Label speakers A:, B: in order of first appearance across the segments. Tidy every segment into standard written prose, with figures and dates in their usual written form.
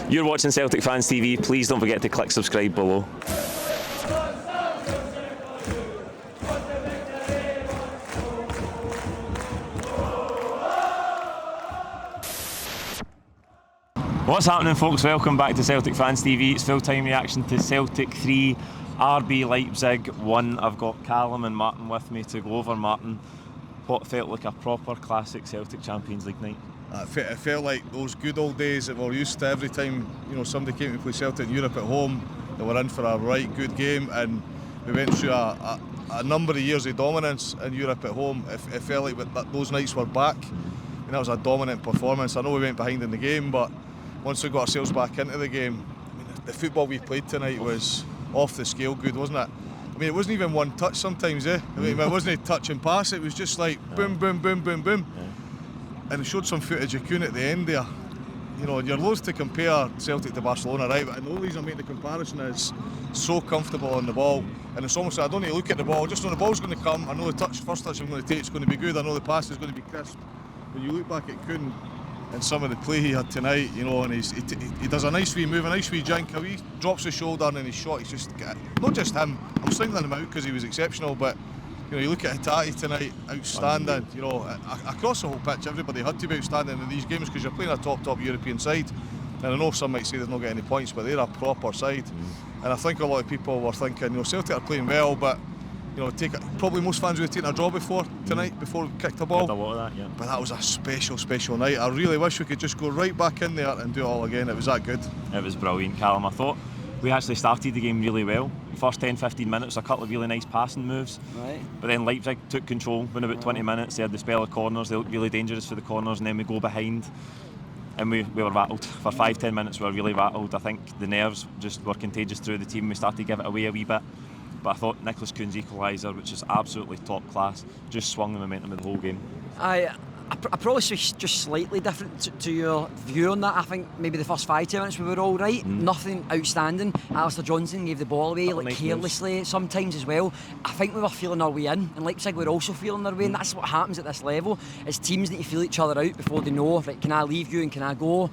A: You're watching Celtic Fans TV. Please don't forget to click subscribe below. What's happening, folks? Welcome back to Celtic Fans TV. It's full-time reaction to Celtic 3, RB Leipzig 1. I've got Callum and Martin with me to go over, Martin, what felt like a proper classic Celtic Champions League night.
B: It felt like those good old days that we're used to. Every time somebody came to play Celtic in Europe at home, they were in for a right good game, and we went through a number of years of dominance in Europe at home. It felt like those nights were back, and that was a dominant performance. I know we went behind in the game, but once we got ourselves back into the game, the football we played tonight was off the scale good, wasn't it? It wasn't even one touch sometimes, it wasn't a touch and pass, it was just like boom, boom, boom, boom, boom. And it showed some footage of Kuhn at the end there. You're loath to compare Celtic to Barcelona, right? But the only reason I make the comparison is so comfortable on the ball. And it's almost like I don't need to look at the ball, just know the ball's going to come. I know the first touch I'm going to take is going to be good. I know the pass is going to be crisp. When you look back at Kuhn, and some of the play he had tonight, and he does a nice wee move, a nice wee jink, he drops his shoulder and his shot, he's just, not just him, I'm singling him out because he was exceptional, but you look at Hatate tonight, outstanding, across the whole pitch, everybody had to be outstanding in these games because you're playing a top European side, and I know some might say they've not got any points, but they're a proper side, and I think a lot of people were thinking, Celtic are playing well, but probably most fans would have taken a draw before tonight, before we kicked the ball.
A: Did a lot of that, yeah.
B: But that was a special night. I really wish we could just go right back in there and do it all again. It was that good.
A: It was brilliant, Callum. I thought we actually started the game really well. First 10-15 minutes, a couple of really nice passing moves. Right. But then Leipzig took control within about 20 minutes. They had the spell of corners. They looked really dangerous for the corners, and then we go behind. And we were rattled. For 5-10 minutes we were really rattled. I think the nerves just were contagious through the team. We started to give it away a wee bit. But I thought Nicolas Kühn's equaliser, which is absolutely top class, just swung the momentum of the whole game.
C: I probably just slightly different to your view on that. I think maybe the first 5-10 minutes we were all right. Nothing outstanding. Johnston gave the ball away nice carelessly moves. Sometimes as well. I think we were feeling our way in, and Leipzig were also feeling their way in. That's what happens at this level. Is teams need to feel each other out before they know, right, can I leave you and can I go?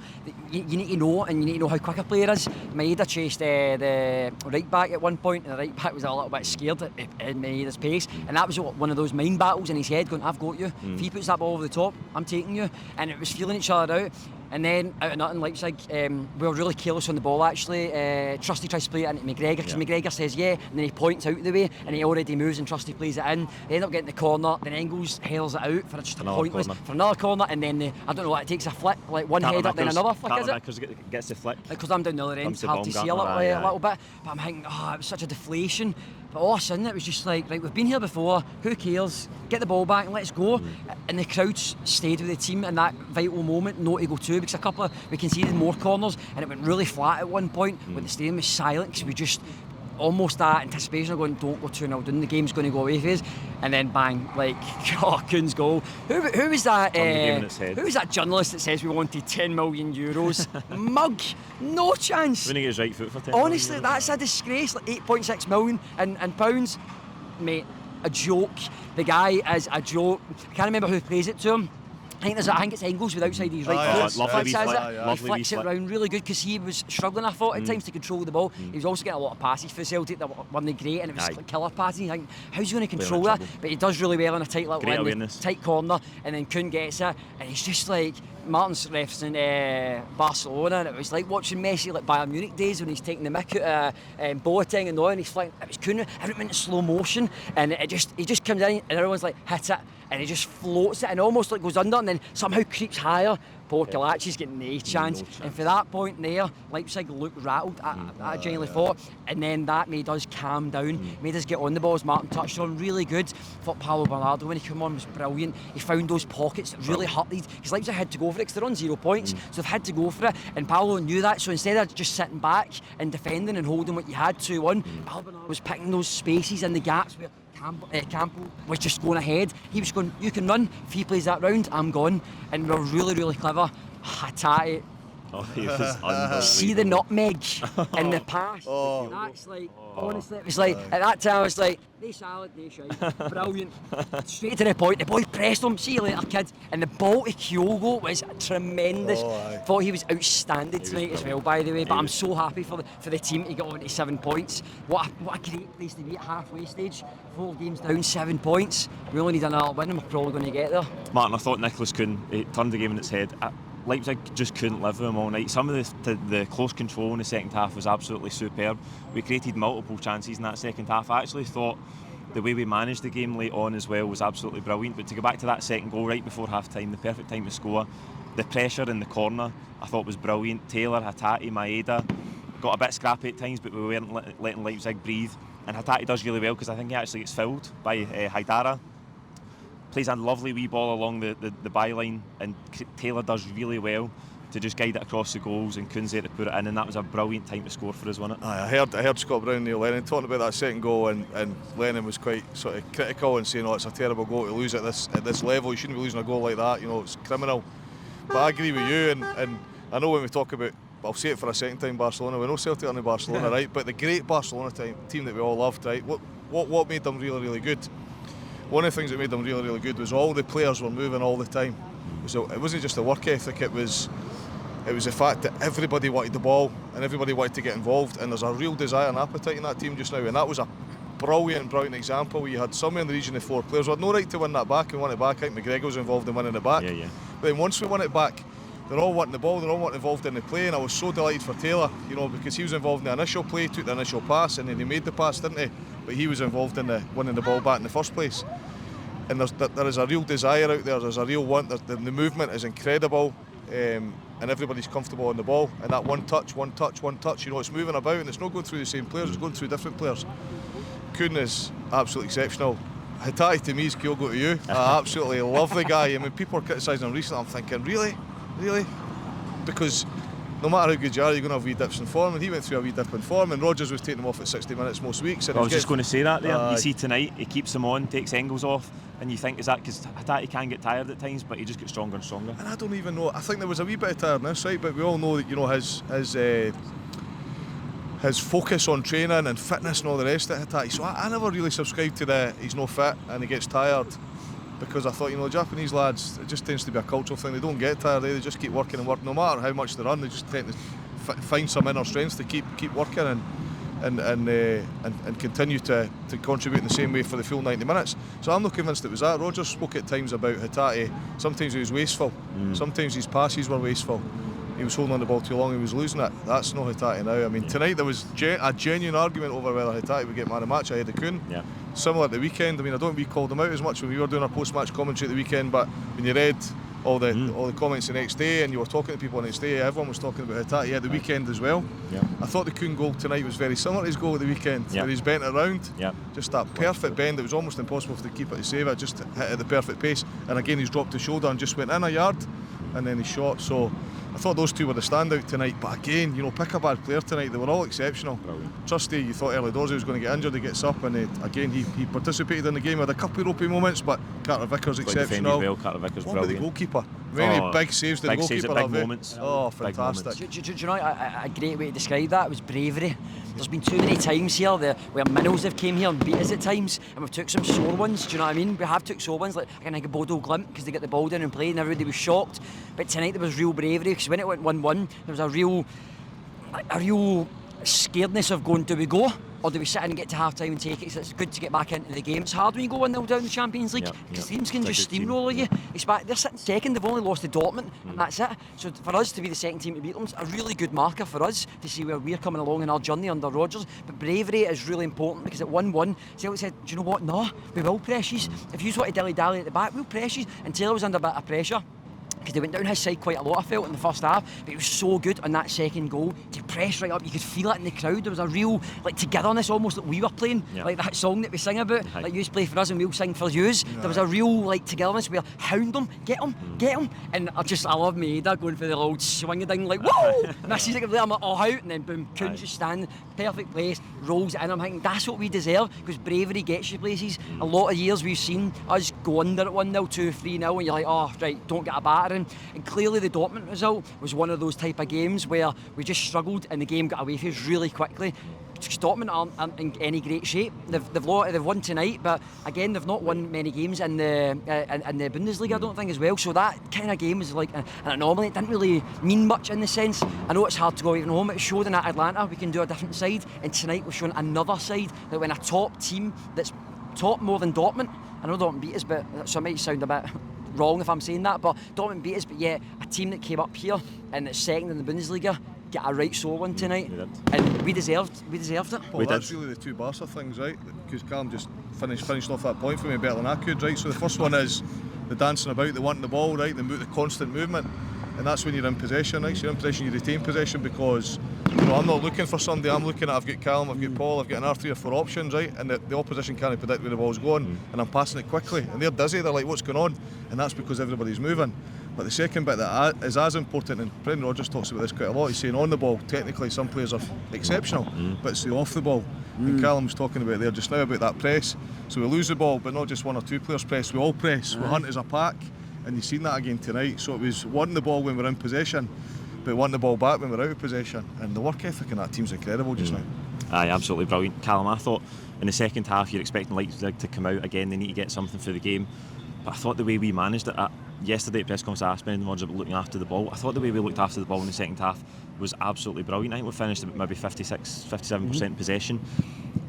C: You need to know, and you need to know how quick a player is. Maeda chased the right back at one point, and the right back was a little bit scared at Maeda's pace, and that was one of those mind battles in his head, going, I've got you. If he puts that ball over the top, I'm taking you, and it was feeling each other out. And then out of nothing, Leipzig, we were really careless on the ball actually. Trusty tries to play it into McGregor, because McGregor says yeah, and then he points out the way, and he already moves, and Trusty plays it in. They end up getting the corner, then Engels hurls it out for just a pointless corner. For another corner, and then I don't know what it takes, a flick, like one head up, then another flick, is it?
A: Because it gets the flick.
C: Because I'm down the other end, it's hard to see a little bit. But I'm thinking, it was such a deflation. But all of a sudden it was just like, right, we've been here before, who cares? Get the ball back and let's go. And the crowds stayed with the team in that vital moment, not to go to, because we conceded more corners, and it went really flat at one point when the stadium was silent, because we just almost that anticipation of going, don't go 2-0 down, the game's going to go away for us, and then bang, like Kuhn's goal. Who was that? Who was that journalist that says we wanted 10 million euros? Mug, no chance.
A: Winning his right foot for 10
C: Honestly,
A: million
C: that's a disgrace. Like 8.6 million and pounds, mate. A joke. The guy is a joke. I can't remember who plays it to him. I think it's Engels with outside his right foot. He flicks it around really good, because he was struggling, I thought, at times to control the ball. He was also getting a lot of passes for Celtic that weren't great, and it was like killer passes. You think, how's he going to control that? But he does really well in a tight little tight corner, and then Kuhn gets it, and he's just like, Martin's refs in Barcelona, and it was like watching Messi like Bayern Munich days when he's taking the mick out of Boateng and all, and he's flying. It was Kuhn, everything in slow motion, and he just comes in, and everyone's like, hit it, and he just floats it and almost like goes under, and then somehow creeps higher. Poor Gulasci's getting no chance. And for that point there, Leipzig looked rattled, I genuinely thought, and then that made us calm down, made us get on the ball, as Martin touched on, really good. Thought Paulo Bernardo, when he came on, was brilliant. He found those pockets that really hurt these, because Leipzig had to go for it, because they're on 0 points, so they've had to go for it, and Paulo knew that, so instead of just sitting back and defending and holding what you had 2-1, Paulo Bernardo was picking those spaces in the gaps where Campbell was just going ahead. He was going, you can run, if he plays that round, I'm gone. And we were really, really clever. Hatate,
A: Oh, he was unbelievable.
C: See the nutmeg in the pass.
B: Oh.
C: That's like, honestly, it was like, at that time I was like, no salad, no shite, brilliant. Straight to the point, the boy pressed him, see you later kid, and the ball to Kyogo was tremendous. Thought he was outstanding tonight as well, by the way, but I'm so happy for the team to get on to 7 points. What a great place to be at halfway stage. 4 games down, 7 points. We only need another win and we're probably going to get there.
A: Martin, I thought Nicolas Kühn turned the game on its head. Leipzig just couldn't live with him all night. Some of the close control in the second half was absolutely superb. We created multiple chances in that second half. I actually thought the way we managed the game late on as well was absolutely brilliant. But to go back to that second goal right before half time, the perfect time to score, the pressure in the corner I thought was brilliant. Taylor, Hatate, Maeda got a bit scrappy at times, but we weren't letting Leipzig breathe. And Hatate does really well because I think he actually gets fouled by Haidara. Plays a lovely wee ball along the byline, and Taylor does really well to just guide it across the goals, and Kuhn's there to put it in, and that was a brilliant time to score for us, wasn't it?
B: I heard Scott Brown and Neil Lennon talking about that second goal, and Lennon was quite sort of critical and saying, it's a terrible goal to lose at this level. You shouldn't be losing a goal like that, it's criminal. But I agree with you, and I know when we talk about, I'll say it for a second time, Barcelona, we know Celtic aren't in Barcelona, right? But the great Barcelona team that we all loved, right? What made them really, really good? One of the things that made them really, really good was all the players were moving all the time. So it wasn't just a work ethic, it was the fact that everybody wanted the ball and everybody wanted to get involved, and there's a real desire and appetite in that team just now, and that was a brilliant example where you had somewhere in the region of 4 players who had no right to win that back and won it back. I think McGregor was involved in winning it back.
A: Yeah.
B: But then once we won it back, they're all wanting the ball, they're all wanting involved in the play, and I was so delighted for Taylor, because he was involved in the initial play, took the initial pass, and then he made the pass, didn't he? But he was involved in winning the ball back in the first place. And there is a real desire out there's a real want, the movement is incredible, and everybody's comfortable on the ball, and that one touch, it's moving about, and it's not going through the same players, it's going through different players. Kuhn is absolutely exceptional. Hatate to me is Kyogo to you. I absolutely love the guy. I mean, people are criticising him recently, I'm thinking, really? Because no matter how good you are, you're going to have wee dips in form, and he went through a wee dip in form, and Rodgers was taking him off at 60 minutes most weeks. And
A: I was just going to say that there. You see tonight, he keeps him on, takes Engels off, and you think, is that because Hatate can get tired at times, but he just gets stronger and stronger? And
B: I don't even know. I think there was a wee bit of tiredness, right? But we all know that his focus on training and fitness and all the rest of it, Hatate. So I never really subscribed to he's no fit and he gets tired. Because I thought, Japanese lads, it just tends to be a cultural thing. They don't get tired, they just keep working and working. No matter how much they run, they just tend to find some inner strength to keep working and continue to contribute in the same way for the full 90 minutes. So I'm not convinced it was that. Rodgers spoke at times about Hatate. Sometimes he was wasteful. Sometimes his passes were wasteful. He was holding on the ball too long, he was losing it. That's not Hatate now. I mean, tonight there was a genuine argument over whether Hatate would get man of the match ahead of Kuhn.
A: Yeah.
B: Similar at the weekend. I mean, I don't think we called him out as much when we were doing our post-match commentary at the weekend, but when you read all the comments the next day and you were talking to people the next day, everyone was talking about Hatate at the weekend as well.
A: Yeah.
B: I thought the Kuhn goal tonight was very similar to his goal at the weekend, where he's bent it around.
A: Yeah.
B: Just that perfect bend, it was almost impossible for the keeper to save it, just hit at the perfect pace. And again, he's dropped his shoulder and just went in a yard, and then he shot. So I thought those two were the standout tonight, but again, pick a bad player tonight, they were all exceptional.
A: Brilliant.
B: Trusty, you thought early doors he was going to get injured, he gets up, and again he participated in the game, had a couple of ropey moments, but Carter Vickers exceptional.
A: Well. Carter Vickers
B: what about the goalkeeper? Many big saves did the goalkeeper have.
A: Big moments.
B: Oh, fantastic.
C: Do you know a great way to describe that was bravery. There's been too many times here where minnows have came here and beat us at times, and we've took some sore ones, do you know what I mean? We have took sore ones, like I can think of Bodo Glimt, because they got the ball down and played and everybody was shocked. But tonight there was real bravery, because when it went 1-1, there was a real scaredness of going, do we go? Or do we sit in and get to half time and take it? So it's good to get back into the game. It's hard when you go 1-0 down the Champions League, because teams can just steamroller you. They're sitting second, they've only lost to Dortmund, and that's it. So for us to be the second team to beat them, it's a really good marker for us to see where we're coming along in our journey under Rodgers. But bravery is really important, because at 1-1, Celtic said, do you know what? No, we will press you. If you want to dilly-dally at the back, we'll press you. And Taylor was under a bit of pressure, because they went down his side quite a lot, I felt, in the first half, but he was so good on that second goal to press right up. You could feel it in the crowd. There was a real like togetherness, almost like we were playing, like that song that we sing about. Like you play for us and we'll sing for yous. There was a real like togetherness where hound them, get them, and I love Maeda going for the old swinging thing like whoa. And I see it, I'm like all out, and then boom, Kuhn's just standing, perfect place, rolls it in. I'm thinking that's what we deserve, because bravery gets you places. A lot of years we've seen us go under at 1-0, 2-3-0, and you're like, oh right, don't get a battering. And clearly the Dortmund result was one of those type of games where we just struggled and the game got away from us really quickly. Dortmund aren't in any great shape. They've won tonight, but again they've not won many games in the Bundesliga, I don't think, as well. So that kind of game was like an anomaly. It didn't really mean much in the sense. I know it's hard to go even home. It showed in Atlanta we can do a different side, and tonight we're showing another side that when a top team that's top more than Dortmund. I know Dortmund beat us, but so it might sound a bit wrong if I'm saying that, but Dortmund beat us, but yet a team that came up here and that's second in the Bundesliga get a right sore one tonight, and we deserved it.
B: Well, that's really the two Barca things, right? Because Callum just finished off that point for me better than I could, right? So the first one is the dancing about, the wanting the ball, right? The constant movement, and that's when you're in possession, right? So you're in possession, you retain possession, because I'm not looking for somebody. I'm looking at, I've got Callum, I've got Paul, I've got another 3 or 4 options, right? And the opposition can't predict where the ball's going, and I'm passing it quickly, and they're dizzy. They're like, what's going on? And that's because everybody's moving. But the second bit that is as important, and Brendan Rodgers talks about this quite a lot, he's saying on the ball, technically some players are exceptional, but it's the off the ball. And Callum was talking about there just now about that press. So we lose the ball, but not just 1 or 2 players press, we all press, we hunt as a pack, and you've seen that again tonight. So it was wanting the ball when we're in possession, but wanting the ball back when we're out of possession. And the work ethic in that team's incredible just now.
A: Aye, absolutely brilliant. Callum, I thought in the second half you're expecting Leipzig to come out again, they need to get something for the game. But I thought the way we managed it, yesterday at press conference I asked Brendan Rodgers about looking after the ball. I thought the way we looked after the ball in the second half was absolutely brilliant. I think we finished about maybe 57% possession.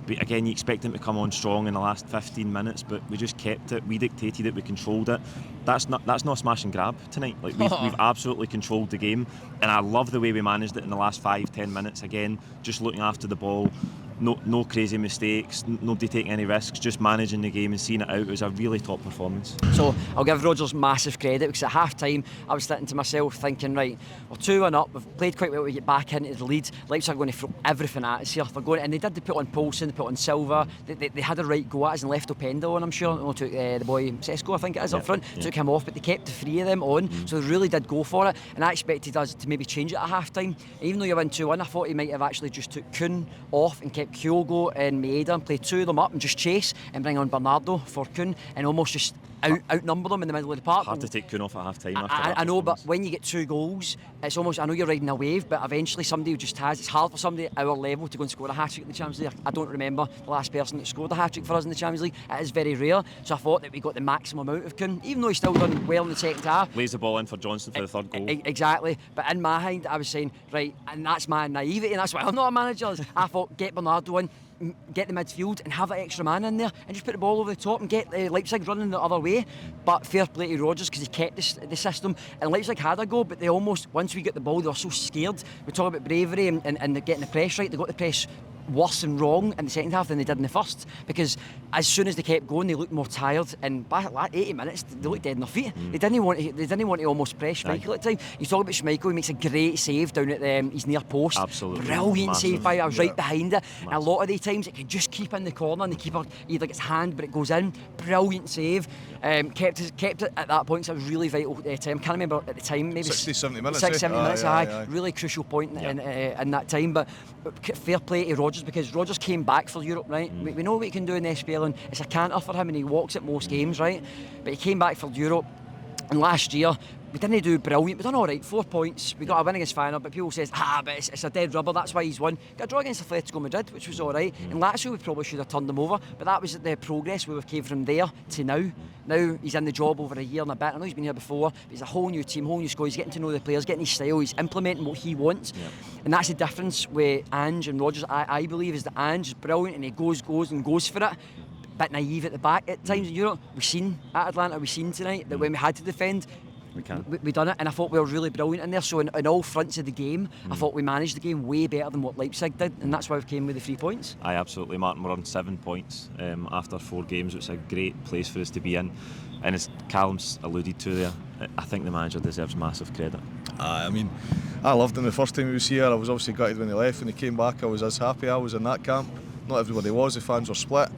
A: But again, you expect them to come on strong in the last 15 minutes, but we just kept it, we dictated it, we controlled it. That's not a smash and grab tonight. Like we've absolutely controlled the game, and I love the way we managed it in the last 5-10 minutes. Again, just looking after the ball. No crazy mistakes, nobody taking any risks, just managing the game and seeing it out. It was a really top performance.
C: So I'll give Rodgers massive credit, because at half time I was sitting to myself thinking, right, we're 2-1 up, we've played quite well, we get back into the lead, Leipzig are going to throw everything at us here. They're going, and they did, they put on Poulsen, they put on Silva, they had a right go at us and left Openda on, I'm sure. Took the boy Sesko, I think it is, up front, took him off, but they kept the 3 of them on, so they really did go for it. And I expected us to maybe change it at half time. Even though you win 2-1, I thought he might have actually just took Kuhn off and kept Kyogo and Maeda and play 2 of them up and just chase and bring on Bernardo for Kuhn and almost just outnumber them in the middle of the park.
A: Hard to take Kuhn off at half time.
C: I know, but when you get 2 goals, it's almost, I know you're riding a wave, but eventually somebody who just has, it's hard for somebody at our level to go and score a hat-trick in the Champions League. I don't remember the last person that scored a hat-trick for us in the Champions League. It is very rare, so I thought that we got the maximum out of Kuhn, even though he still done well in the second half.
A: Lays the ball in for Johnston for the 3rd goal.
C: Exactly, but in my mind I was saying, right, and that's my naivety, and that's why I'm not a manager. I thought, get Bernardo in, get the midfield and have that extra man in there and just put the ball over the top and get Leipzig running the other way. But fair play to Rodgers, because he kept the system, and Leipzig had a go, but they almost, once we get the ball, they were so scared. We talk about bravery and getting the press right. They got the press worse and wrong in the second half than they did in the first, because as soon as they kept going they looked more tired, and by 80 minutes they looked dead on their feet. They didn't want to almost press Schmeichel at the time. You talk about Schmeichel, he makes a great save down at his near post.
A: Absolutely.
C: Brilliant
A: Massive.
C: save by, I was right behind it. And a lot of the times it can just keep in the corner and the keeper either gets hand but it goes in. Brilliant save. Kept it at that point, so it was really vital time. Can't remember at the time, maybe
B: 60-70 minutes.
C: 60-70 minutes,
B: aye.
C: Really crucial point in that time. But fair play to Rodgers, because Rodgers came back for Europe, right? We know what he can do in SPL, and it's a canter for him, and he walks at most games, right? But he came back for Europe, and last year we didn't do brilliant. We done all right, 4 points. We got a win against Feyenoord, but people says, but it's a dead rubber. That's why he's won. Got a draw against Atletico Madrid, which was all right. And Lazio, we probably should have turned them over, but that was the progress we came from there to now. Now he's in the job over a year and a bit. I know he's been here before, but he's a whole new team, whole new squad. He's getting to know the players, getting his style. He's implementing what he wants, and that's the difference with Ange and Rodgers. I believe is that Ange is brilliant and he goes for it. Bit naive at the back at times in Europe. We've seen at Atlanta, we've seen tonight that when we had to defend, we done it, and I thought we were really brilliant in there. So in all fronts of the game, I thought we managed the game way better than what Leipzig did, and that's why we came with the 3 points.
A: Aye, absolutely, Martin. We're on 7 points after 4 games, which is a great place for us to be in. And as Callum's alluded to there, I think the manager deserves massive credit.
B: I mean, I loved him the first time he was here. I was obviously gutted when he left. When he came back, I was as happy. I was in that camp. Not everybody was. The fans were split.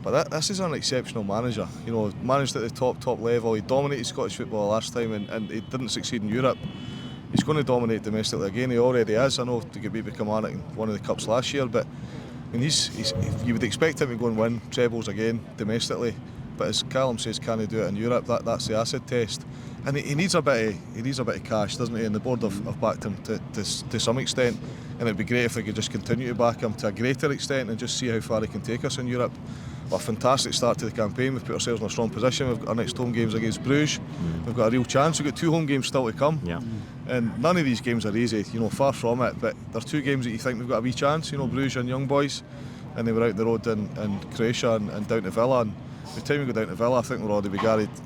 B: But this is an exceptional manager. You know, managed at the top level. He dominated Scottish football last time, and he didn't succeed in Europe. He's going to dominate domestically again. He already is. I know to get beat by Kilmarnock in one of the cups last year, but I mean, you would expect him to go and win trebles again domestically. But as Callum says, can he do it in Europe? That's the acid test. And he needs a bit of cash, doesn't he? And the board have backed him to some extent. And it'd be great if they could just continue to back him to a greater extent and just see how far he can take us in Europe. Well, a fantastic start to the campaign. We've put ourselves in a strong position. We've got our next home games against Bruges. We've got a real chance. We've got 2 home games still to come.
A: Yeah.
B: And none of these games are easy, you know, far from it. But there are 2 games that you think we've got a wee chance, you know, Bruges and Young Boys. And they were out the road in Croatia and down to Villa. And by the time we go down to Villa, I think we'll already be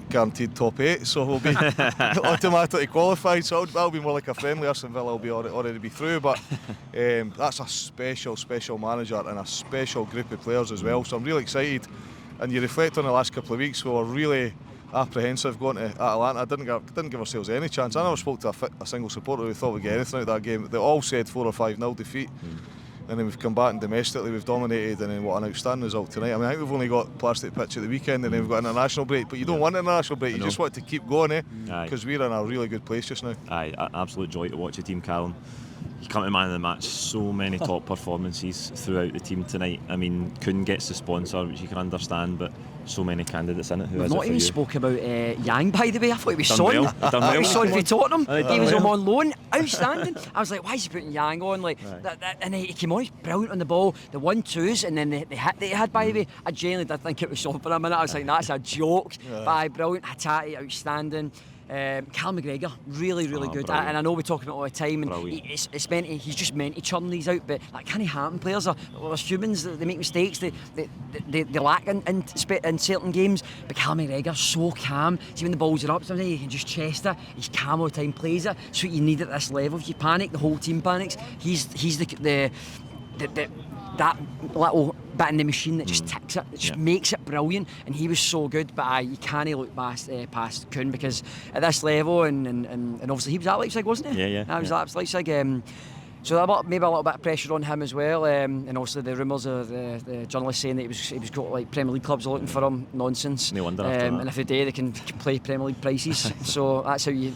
B: guaranteed top 8, so we'll be automatically qualified. So that'll be more like a friendly. Us and Villa will be already be through. But that's a special manager and a special group of players as well. So I'm really excited. And you reflect on the last couple of weeks, we were really apprehensive going to Atalanta. Didn't give ourselves any chance. I never spoke to a single supporter who thought we'd get anything out of that game. They all said 4 or 5-0 defeat. And then we've come back and domestically we've dominated, and then what an outstanding result tonight. I mean, I think we've only got plastic pitch at the weekend, and then we've got an international break, but you don't want an international break, you just want to keep going, because we're in a really good place just now.
A: Aye, absolute joy to watch the team, Callum. You come to man of the match, so many top performances throughout the team tonight. I mean, Kuhn gets the sponsor, which you can understand, but so many candidates in it. Who
C: We've
A: is
C: not
A: it for
C: even
A: you?
C: spoke about Yang, by the way. I thought he was
A: Done
C: son.
A: well. Done
C: He
A: well.
C: was son for Tottenham. He was
A: well.
C: on loan. Outstanding. I was like, why is he putting Yang on? Like, and he came on, he's brilliant on the ball. The 1-2s and then the hit that he had, by the way, I genuinely did think it was on for a minute. I was like, that's a joke. But brilliant. Hatate, outstanding. Callum McGregor, really good.
A: Brilliant.
C: And I know we talk about it all the time, and he's just meant to churn these out, but that can't happen. Players are humans, they make mistakes, they lack in certain games. But Callum McGregor, so calm. See, when the balls are up, sometimes you can just chest it. He's calm all the time, plays it. So what you need at this level. If you panic, the whole team panics. He's that little bit in the machine that just ticks it, that just makes it brilliant, and he was so good. But you can't look past Kuhn, because at this level, and obviously he was at Leipzig, wasn't he?
A: Yeah.
C: He was at Leipzig. So maybe a little bit of pressure on him as well, and obviously the rumours of the journalists saying that he was got like Premier League clubs looking for him. Nonsense.
A: No wonder after that.
C: And if they do, they can play Premier League prices. So that's how you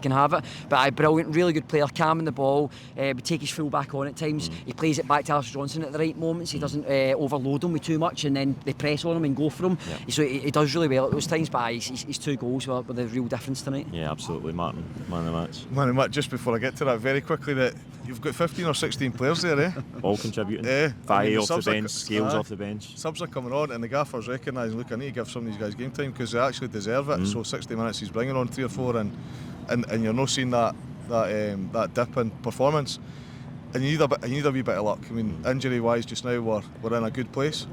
C: can have it. But brilliant, really good player, calm in the ball. We take his full back on at times. He plays it back to Johnston at the right moments. He doesn't overload him with too much, and then they press on him and go for him. So he does really well at those times. But his 2 goals were the real difference tonight.
A: Yeah, absolutely, Martin, man of the match.
B: Man of the match. Just before I get to that, very quickly, that you've got 15 or 16 players there, eh?
A: All contributing.
B: Faye
A: off the bench, Scales off the bench.
B: Subs are coming on, and the gaffers recognise, look, I need to give some of these guys game time, because they actually deserve it. So 60 minutes he's bringing on 3 or 4, and you're not seeing that dip in performance. And you need a wee bit of luck. I mean, injury wise, just now we're in a good place.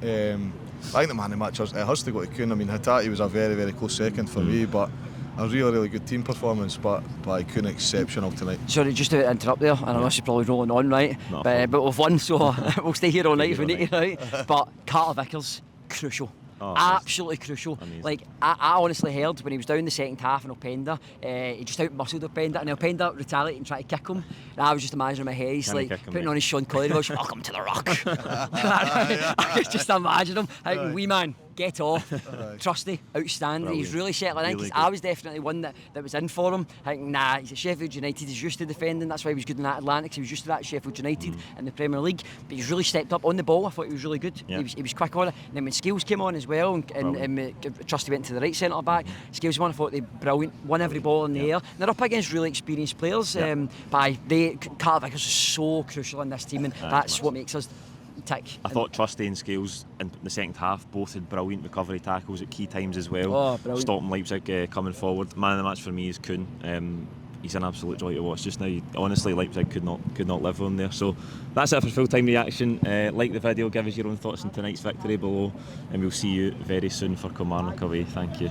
B: I think the man of the match it has to go to Kuhn. I mean, Hatate was a very close second for me, but a really good team performance, but by Kuhn, exceptional tonight.
C: Sorry, just to interrupt there, and I know this is probably rolling on, right? But we've won, so we'll stay here all night if we need to, right? But Carter Vickers, crucial. Absolutely crucial.
A: Amazing.
C: Like I honestly heard when he was down the second half in Openda, he just out-muscled Openda, and Openda retaliated and tried to kick him. And I was just imagining in my head, he's like putting on his Sean Connery voice, welcome to the Rock. I could just imagine him, like, wee man, get off. Trusty, outstanding.
A: Brilliant.
C: He's really settling in, because I was definitely one that was in for him. I think, he's at Sheffield United, he's used to defending, that's why he was good in that Atlantic, he was used to that at Sheffield United in the Premier League. But he's really stepped up on the ball. I thought he was really good. He was quick on it. And then when Scales came on as well, and Trusty went to the right centre back, Scales won, I thought they brilliant, won every ball in the air. And they're up against really experienced players. Carter Vickers is so crucial in this team, and that's what makes us tick.
A: I thought Trusty and Scales in the second half both had brilliant recovery tackles at key times as well. Stopping Leipzig coming forward. Man of the match for me is Kuhn. He's an absolute joy to watch just now. Honestly, Leipzig could not live on there. So that's it for full time reaction. Like the video, give us your own thoughts on tonight's victory below, and we'll see you very soon for Kilmarnock away. Thank you.